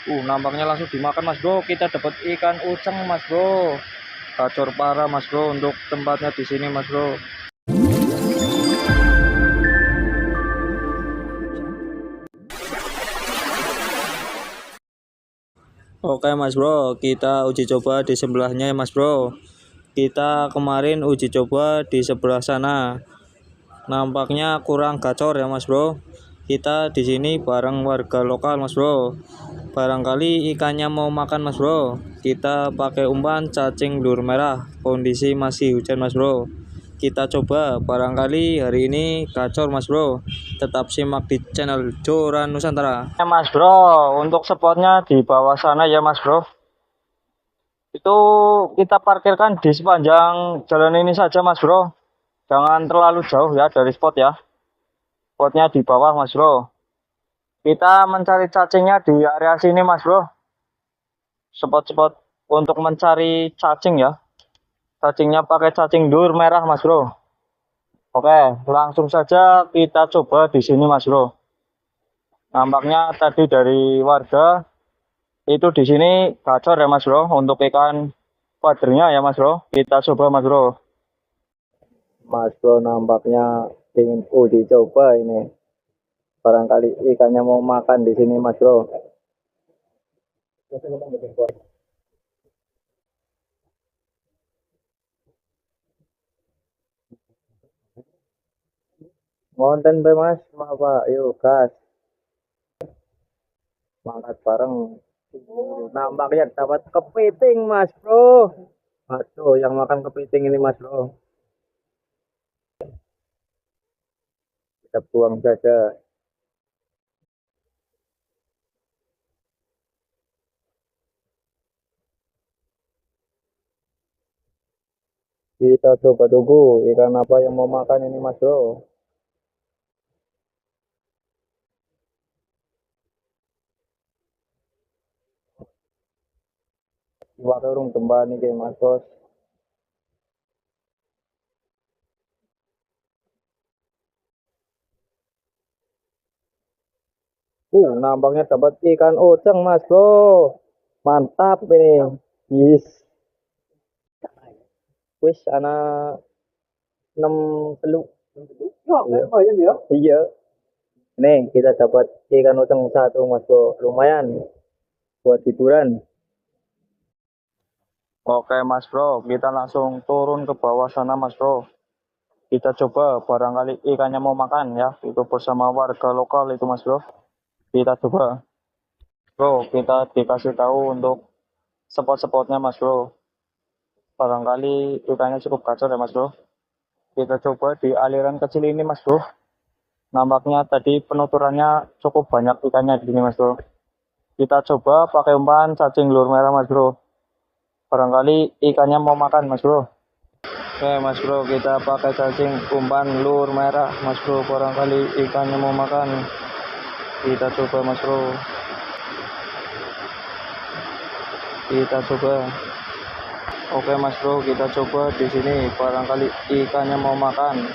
Nampaknya langsung dimakan mas bro. Kita dapat ikan uceng mas bro. Gacor parah mas bro untuk tempatnya di sini mas bro. Oke mas bro, kita uji coba di sebelahnya ya mas bro. Kita kemarin uji coba di sebelah sana. Nampaknya kurang gacor ya mas bro. Kita di sini bareng warga lokal mas bro. Barangkali ikannya mau makan mas bro. Kita pakai umpan cacing lur merah. Kondisi masih hujan mas bro. Kita coba, barangkali hari ini gacor mas bro. Tetap simak di channel Joran Nusantara ya mas bro. Untuk spotnya di bawah sana ya mas bro. Itu kita parkirkan di sepanjang jalan ini saja mas bro. Jangan terlalu jauh ya dari spot ya. Spotnya di bawah mas bro. Kita mencari cacingnya di area sini mas bro. Spot-spot untuk mencari cacing ya. Cacingnya pakai cacing lur merah mas bro. Oke, langsung saja kita coba di sini mas bro. Nampaknya tadi dari warga itu di sini gacor ya mas bro untuk ikan padernya ya mas bro. Kita coba mas bro. Mas bro nampaknya ingin uji coba ini. Barangkali ikannya mau makan di sini mas bro. Ngonten be mas, apa? Yuk gas, mangkat bareng. Nampaknya dapat kepiting mas bro. Aduh, yang makan kepiting ini mas bro. Kita buang saja. Kita coba tunggu ikan apa yang mau makan ini mas bro. Warung kembali ke mas bos. Nampaknya dapat ikan uceng mas bro. Mantap ini. Yes. Wis anak 6 teluk. Iya. Nih kita dapat ikan uceng satu mas bro. Lumayan buat hiburan. Oke mas bro, kita langsung turun ke bawah sana mas bro. Kita coba barangkali ikannya mau makan ya. Itu bersama warga lokal itu mas bro. Kita coba. Bro, kita dikasih tahu untuk spot-spotnya mas bro. Barangkali ikannya cukup gacor ya mas bro. Kita coba di aliran kecil ini mas bro. Nampaknya tadi penuturannya cukup banyak ikannya di sini mas bro. Kita coba pakai umpan cacing lur merah mas bro. Barangkali ikannya mau makan mas bro. Oke mas bro, kita pakai cacing umpan lur merah mas bro. Barangkali ikannya mau makan. Kita coba mas bro. Kita coba. Oke mas bro, kita coba di sini. Barangkali ikannya mau makan.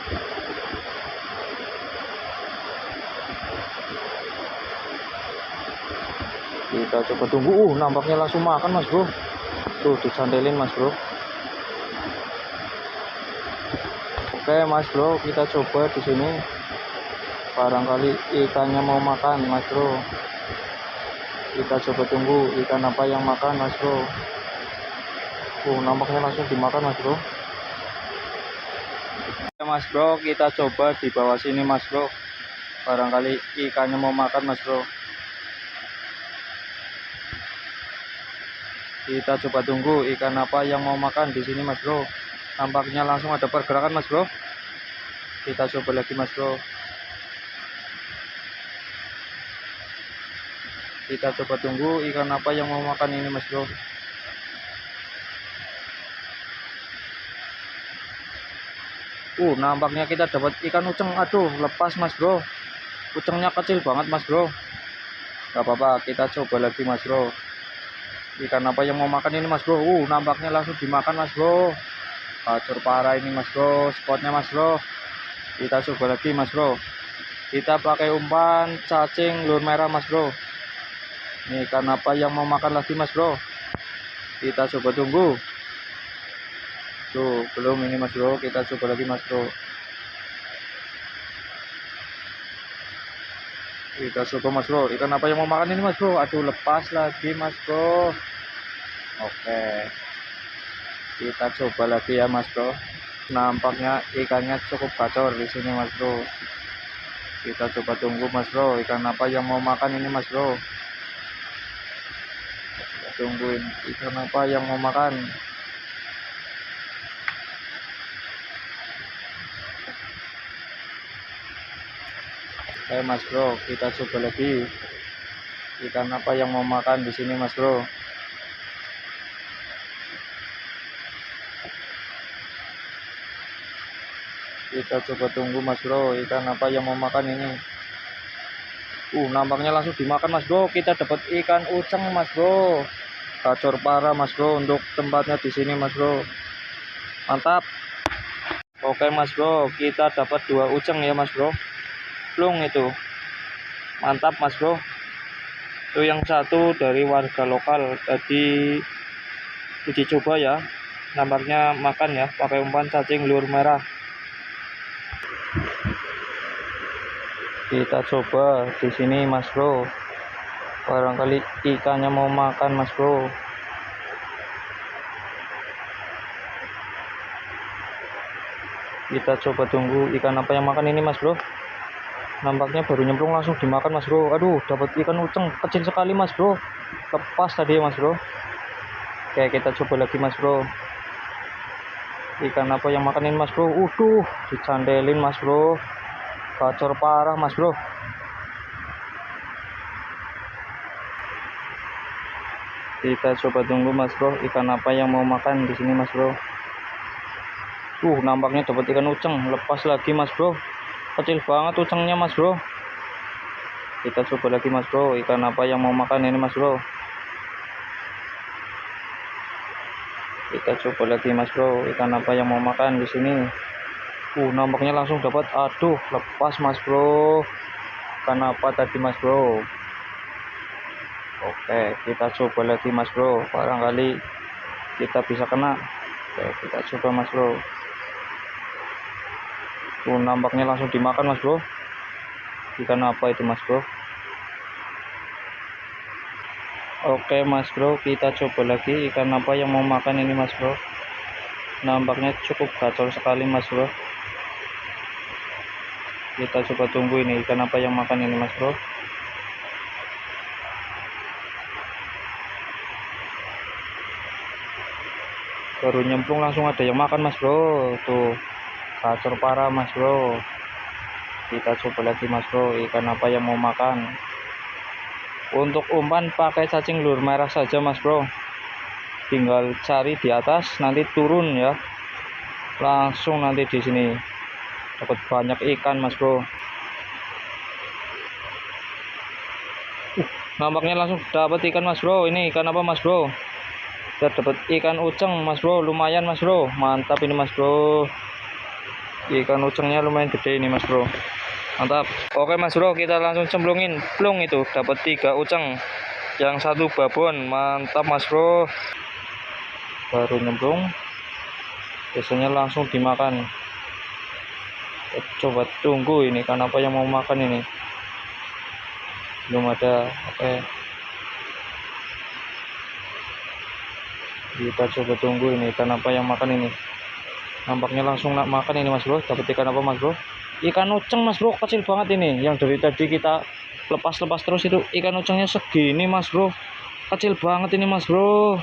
Kita coba tunggu. Nampaknya langsung makan mas bro. Tuh dicandelin mas bro. Oke mas bro, kita coba di sini. Barangkali ikannya mau makan mas bro. Kita coba tunggu ikan apa yang makan mas bro. Nampaknya langsung dimakan mas bro. Oke mas bro, kita coba di bawah sini mas bro. Barangkali ikannya mau makan mas bro. Kita coba tunggu ikan apa yang mau makan di sini mas bro. Nampaknya langsung ada pergerakan mas bro. Kita coba lagi mas bro. Kita coba tunggu ikan apa yang mau makan ini mas bro. Nampaknya kita dapat ikan uceng. Aduh, lepas mas bro. Ucengnya kecil banget mas bro. Gak apa-apa, kita coba lagi mas bro. Ikan apa yang mau makan ini mas bro. Nampaknya langsung dimakan mas bro. Gacor parah ini mas bro. Spotnya mas bro. Kita coba lagi mas bro. Kita pakai umpan cacing lur merah mas bro. Ini ikan apa yang mau makan lagi mas bro? Kita coba tunggu. Tuh belum ini mas bro, kita coba lagi mas bro. Kita coba mas bro, ikan apa yang mau makan ini mas bro? Aduh lepas lagi mas bro. Oke, kita coba lagi ya mas bro. Nampaknya ikannya cukup gacor di sini mas bro. Kita coba tunggu mas bro, ikan apa yang mau makan ini mas bro? Kita tungguin ikan apa yang mau makan. Oke mas bro, kita coba lagi. Ikan apa yang mau makan di sini mas bro? Kita coba tunggu mas bro, ikan apa yang mau makan ini? Nampaknya langsung dimakan mas bro. Kita dapat ikan uceng mas bro. Gacor parah mas bro untuk tempatnya di sini mas bro. Mantap. Oke mas bro, kita dapat 2 uceng ya mas bro. Plung itu. Mantap mas bro. Itu yang satu dari warga lokal. Tadi uji coba ya. Nampaknya makan ya pakai umpan cacing lur merah. Kita coba di sini mas bro. Barangkali ikannya mau makan mas bro. Kita coba tunggu ikan apa yang makan ini mas bro. Nampaknya baru nyemplung langsung dimakan mas bro. Aduh dapat ikan uceng kecil sekali mas bro. Lepas tadi mas bro. Oke kita coba lagi mas bro. Ikan apa yang makan ini mas bro? Dicandelin mas bro. Gacor parah mas bro. Kita coba tunggu mas bro, ikan apa yang mau makan di sini mas bro. Nampaknya dapat ikan uceng, lepas lagi mas bro. Kecil banget ucengnya mas bro. Kita coba lagi mas bro, ikan apa yang mau makan ini mas bro. Kita coba lagi mas bro, ikan apa yang mau makan di sini. Nampaknya langsung dapat. Aduh lepas mas bro. Ikan apa tadi mas bro? Oke kita coba lagi mas bro, barangkali kita bisa kena. Oke kita coba mas bro. Nampaknya langsung dimakan mas bro. Ikan apa itu mas bro? Oke mas bro, kita coba lagi ikan apa yang mau makan ini mas bro. Nampaknya cukup gacor sekali mas bro. Kita coba tunggu ini ikan apa yang makan ini mas bro. Baru nyemplung langsung ada yang makan mas bro. Tuh gacor parah mas bro. Kita coba lagi mas bro, ikan apa yang mau makan. Untuk umpan pakai cacing lur merah saja mas bro. Tinggal cari di atas nanti turun ya. Langsung nanti di sini dapat banyak ikan mas bro. Nampaknya langsung dapat ikan mas bro. Ini ikan apa mas bro? Kita dapat ikan uceng mas bro, lumayan mas bro. Mantap ini mas bro. Ikan ucengnya lumayan gede ini mas bro. Mantap. Oke mas bro, kita langsung cemplungin. Plung itu dapat 3 uceng. Yang satu babon. Mantap mas bro. Baru nyemplung. Biasanya langsung dimakan. Coba tunggu ini ikan apa yang mau makan ini. Belum ada. Oke. Kita coba tunggu ini ikan apa yang makan ini. Nampaknya langsung nak makan ini mas bro. Dapat ikan apa mas bro? Ikan uceng mas bro, kecil banget ini. Yang dari tadi kita lepas-lepas terus itu ikan ucengnya segini mas bro. Kecil banget ini mas bro.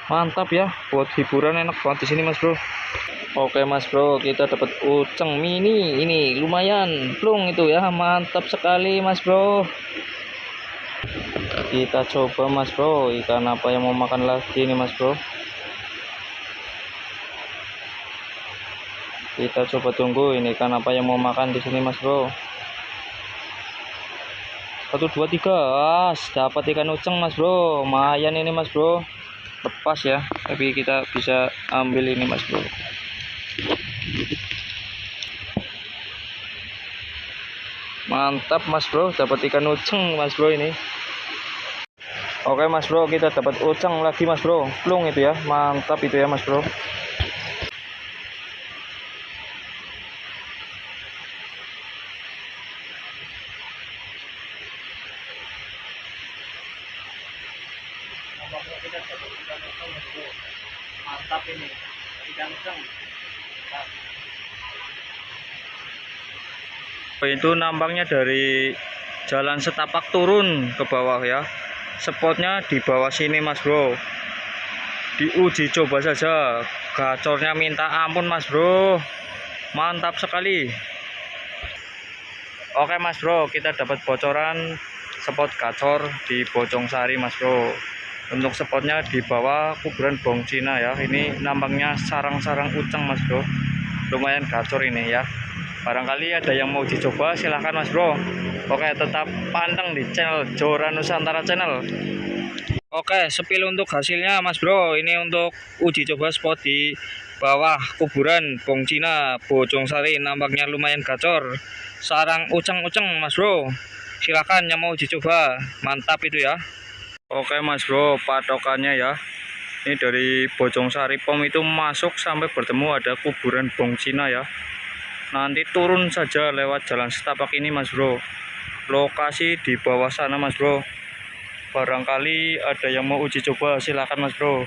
Mantap ya, buat hiburan enak banget di sini mas bro. Oke mas bro, kita dapat uceng mini ini lumayan plung itu ya. Mantap sekali mas bro. Kita coba mas bro, ikan apa yang mau makan lagi ini mas bro. Kita coba tunggu ini ikan apa yang mau makan di sini mas bro. 1 2 3. Dapat ikan uceng mas bro. Lumayan ini mas bro. Lepas ya, tapi kita bisa ambil ini mas bro. Mantap mas bro, dapat ikan uceng mas bro ini. Oke mas bro, kita dapat ucang lagi mas bro, plung itu ya, mantap itu ya mas bro. Kita dapat ikan ucang mas bro, mantap ini ikan ucang. Itu nampaknya dari jalan setapak turun ke bawah ya. Spotnya di bawah sini mas bro. Diuji coba saja, gacornya minta ampun mas bro, mantap sekali. Oke mas bro, kita dapat bocoran spot gacor di Bojong Sari mas bro. Untuk spotnya di bawah kuburan Bong Cina ya. Ini nampaknya sarang-sarang uceng mas bro, lumayan gacor ini ya. Barangkali ada yang mau dicoba silahkan mas bro. Oke, tetap panteng di channel Jora Nusantara channel. Oke, sepil untuk hasilnya mas bro. Ini untuk uji coba spot di bawah kuburan Bong Cina Bojong Sari, nampaknya lumayan gacor, sarang uceng-uceng mas bro. Silahkan yang mau uji coba, mantap itu ya. Oke mas bro, patokannya ya, ini dari Bojong Sari Pom itu masuk sampai bertemu ada kuburan Bong Cina ya. Nanti turun saja lewat jalan setapak ini mas bro, lokasi di bawah sana mas bro. Barangkali ada yang mau uji coba, silakan mas bro.